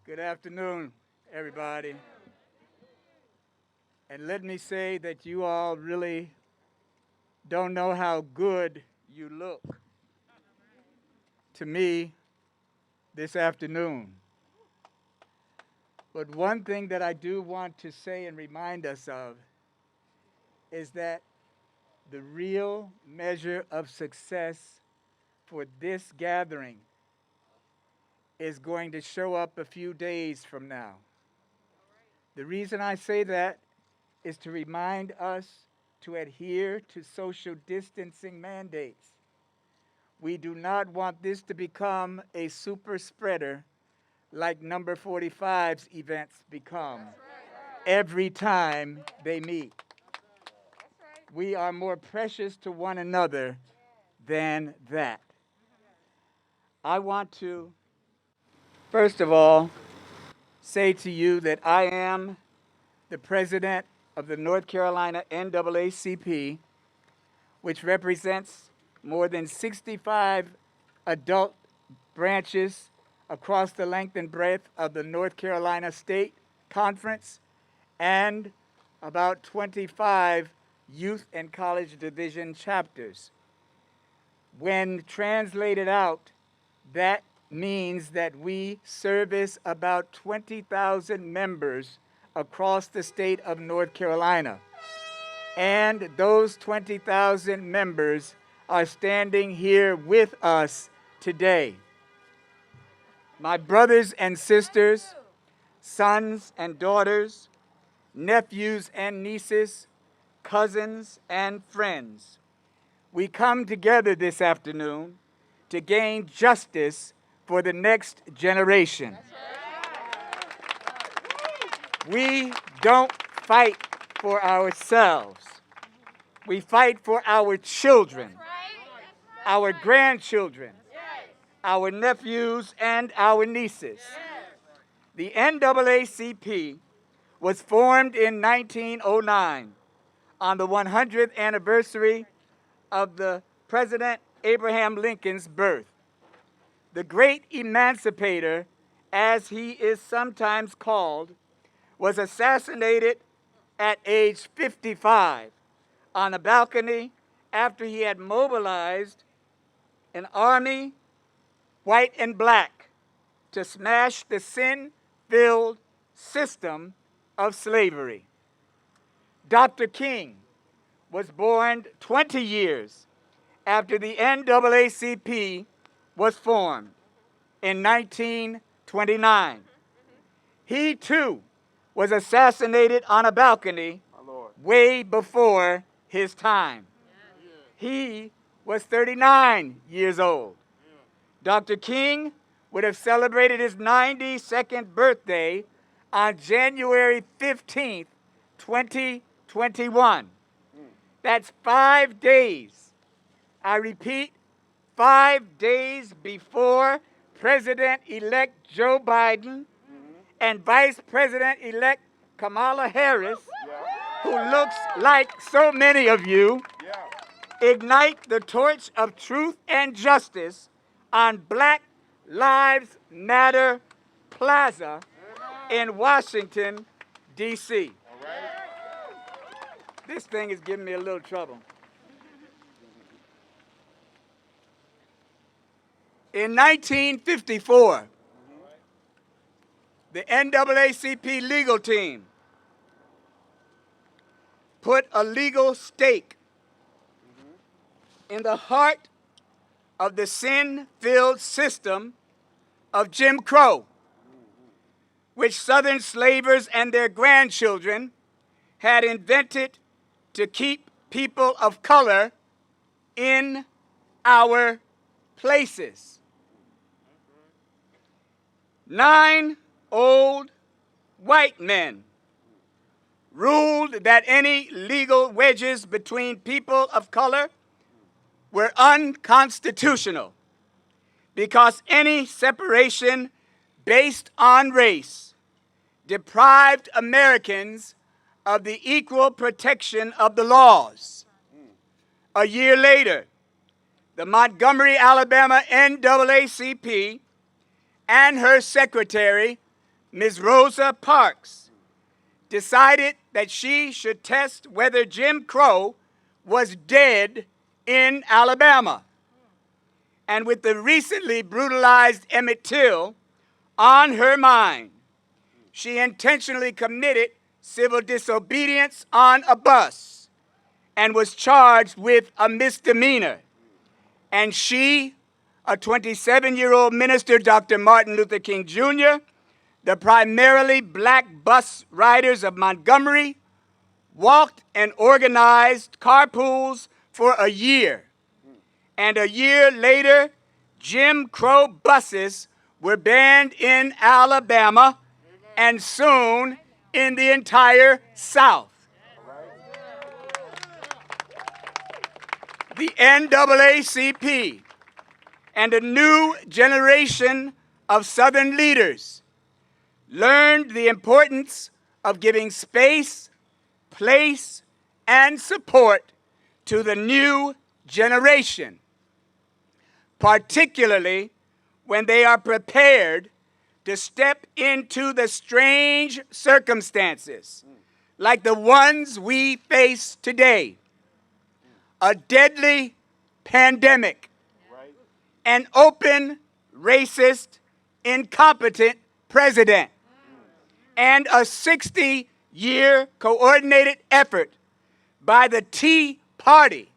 Good afternoon, everybody. And let me say that you all really don't know how good you look to me this afternoon. But one thing that I do want to say and remind us of is that the real measure of success for this gathering is going to show up a few days from now. The reason I say that is to remind us to adhere to social distancing mandates. We do not want this to become a super spreader like number 45's events become every time they meet. We are more precious to one another than that. I want to, first of all, say to you that I am the president of the North Carolina NAACP, which represents more than 65 adult branches across the length and breadth of the North Carolina State Conference and about 25 youth and college division chapters. When translated out, that means that we service about 20,000 members across the state of North Carolina. And those 20,000 members are standing here with us today. My brothers and sisters, sons and daughters, nephews and nieces, cousins and friends, we come together this afternoon to gain justice for the next generation. We don't fight for ourselves. We fight for our children, our grandchildren, our nephews, and our nieces. The NAACP was formed in 1909 on the 100th anniversary of the President Abraham Lincoln's birth. The great emancipator, as he is sometimes called, was assassinated at age 55 on a balcony after he had mobilized an army, white and black, to smash the sin-filled system of slavery. Dr. King was born 20 years after the NAACP was formed in 1929. He, too, was assassinated on a balcony way before his time. He was 39 years old. Dr. King would have celebrated his 92nd birthday on January 15th, 2021. That's 5 days. I repeat, 5 days before President-elect Joe Biden and Vice President-elect Kamala Harris, who looks like so many of you, ignite the torch of truth and justice on Black Lives Matter Plaza in Washington, D.C. This thing is giving me a little trouble. In 1954, the NAACP legal team put a legal stake in the heart of the sin-filled system of Jim Crow, which Southern slavers and their grandchildren had invented to keep people of color in our places. 9 old white men ruled that any legal wedges between people of color were unconstitutional because any separation based on race deprived Americans of the equal protection of the laws. A year later, the Montgomery, Alabama NAACP and her secretary, Ms. Rosa Parks, decided that she should test whether Jim Crow was dead in Alabama. And with the recently brutalized Emmett Till on her mind, she intentionally committed civil disobedience on a bus and was charged with a misdemeanor. And she, a 27-year-old minister, Dr. Martin Luther King Jr., the primarily black bus riders of Montgomery, walked and organized carpools for a year. And a year later, Jim Crow buses were banned in Alabama and soon in the entire South. The NAACP and a new generation of Southern leaders learned the importance of giving space, place, and support to the new generation, particularly when they are prepared to step into the strange circumstances like the ones we face today. A deadly pandemic, an open, racist, incompetent president, and a 60-year coordinated effort by the Tea Party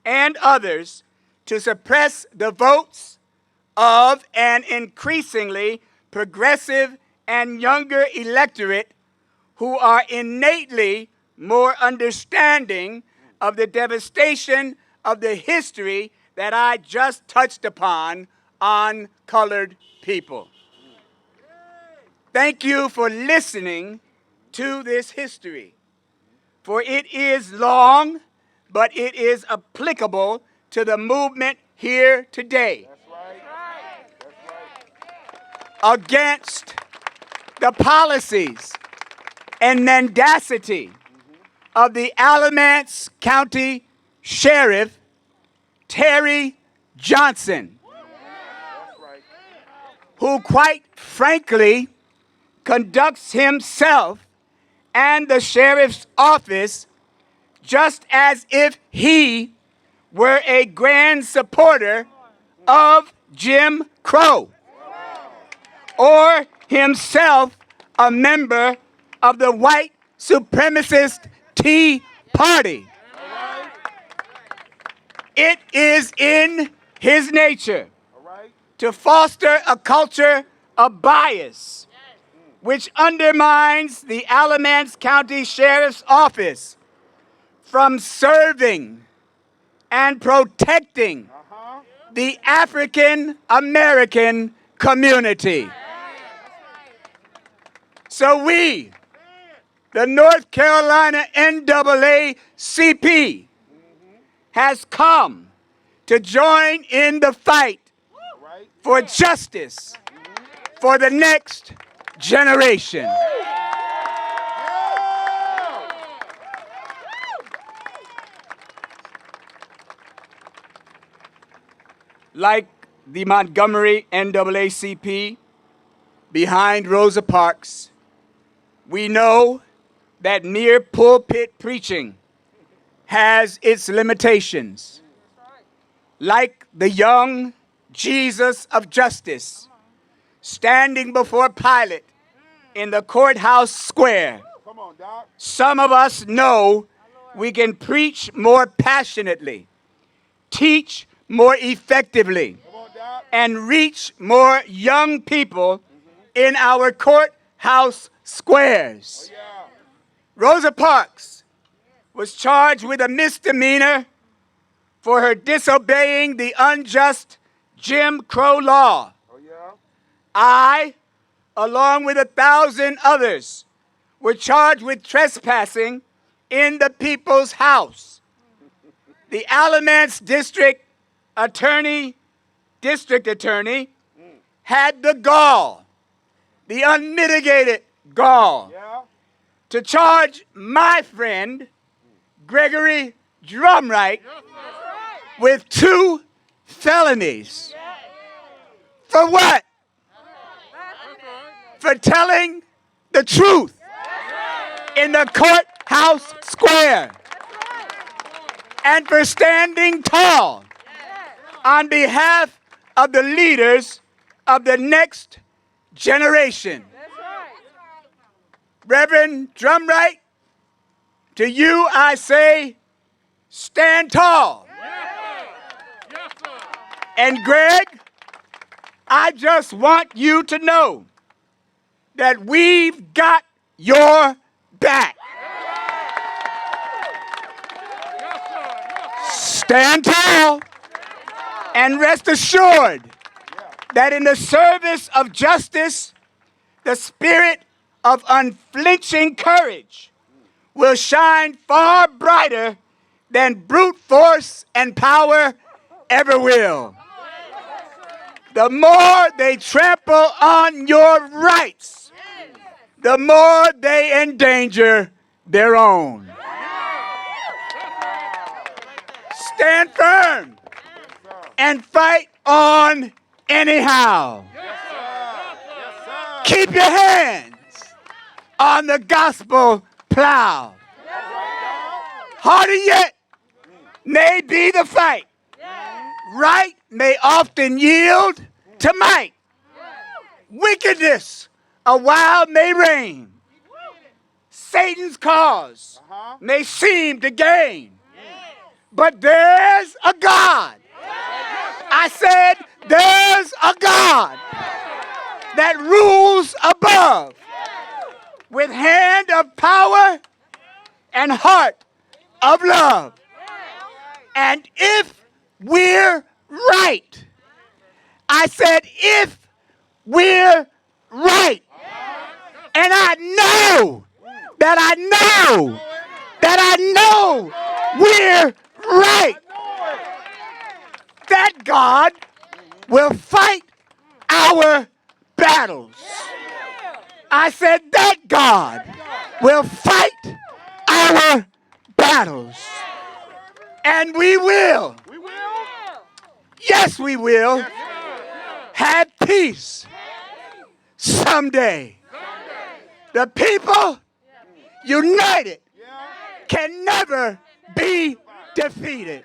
and others to suppress the votes of an increasingly progressive and younger electorate who are innately more understanding of the devastation of the history that I just touched upon on colored people. Thank you for listening to this history, for it is long, but it is applicable to the movement here today. That's right. That's right. Against the policies and mendacity of the Alamance County Sheriff, Terry Johnson, who quite frankly conducts himself and the sheriff's office just as if he were a grand supporter of Jim Crow or himself a member of the white supremacist Tea Party. It is in his nature to foster a culture of bias, which undermines the Alamance County Sheriff's Office from serving and protecting the African American community. So we, the North Carolina NAACP, has come to join in the fight for justice for the next generation. Like the Montgomery NAACP, behind Rosa Parks, we know that mere pulpit preaching has its limitations. Like the young Jesus of justice standing before Pilate in the courthouse square, some of us know we can preach more passionately, teach more effectively, and reach more young people in our courthouse squares. Rosa Parks was charged with a misdemeanor for her disobeying the unjust Jim Crow law. I, along with 1,000 others, were charged with trespassing in the people's house. The Alamance District Attorney had the gall, the unmitigated gall, to charge my friend, Gregory Drumright, with 2 felonies. For what? for telling the truth in the courthouse square and for standing tall on behalf of the leaders of the next generation. Reverend Drumright, to you I say, stand tall. And Greg, I just want you to know that we've got your back. Stand tall and rest assured that in the service of justice, the spirit of unflinching courage will shine far brighter than brute force and power ever will. The more they trample on your rights, the more they endanger their own. Stand firm and fight on anyhow. Keep your hands on the gospel plow. Harder yet may be the fight. Right may often yield to might. Wickedness a while may reign. Satan's cause may seem to gain. But there's a God. I said there's a God that rules above with hand of power and heart of love. And if we're right, I said if we're right, and I know we're right, that God will fight our battles. I said that God will fight our battles. And we will. Yes, we will. Have peace someday. The people united can never be defeated.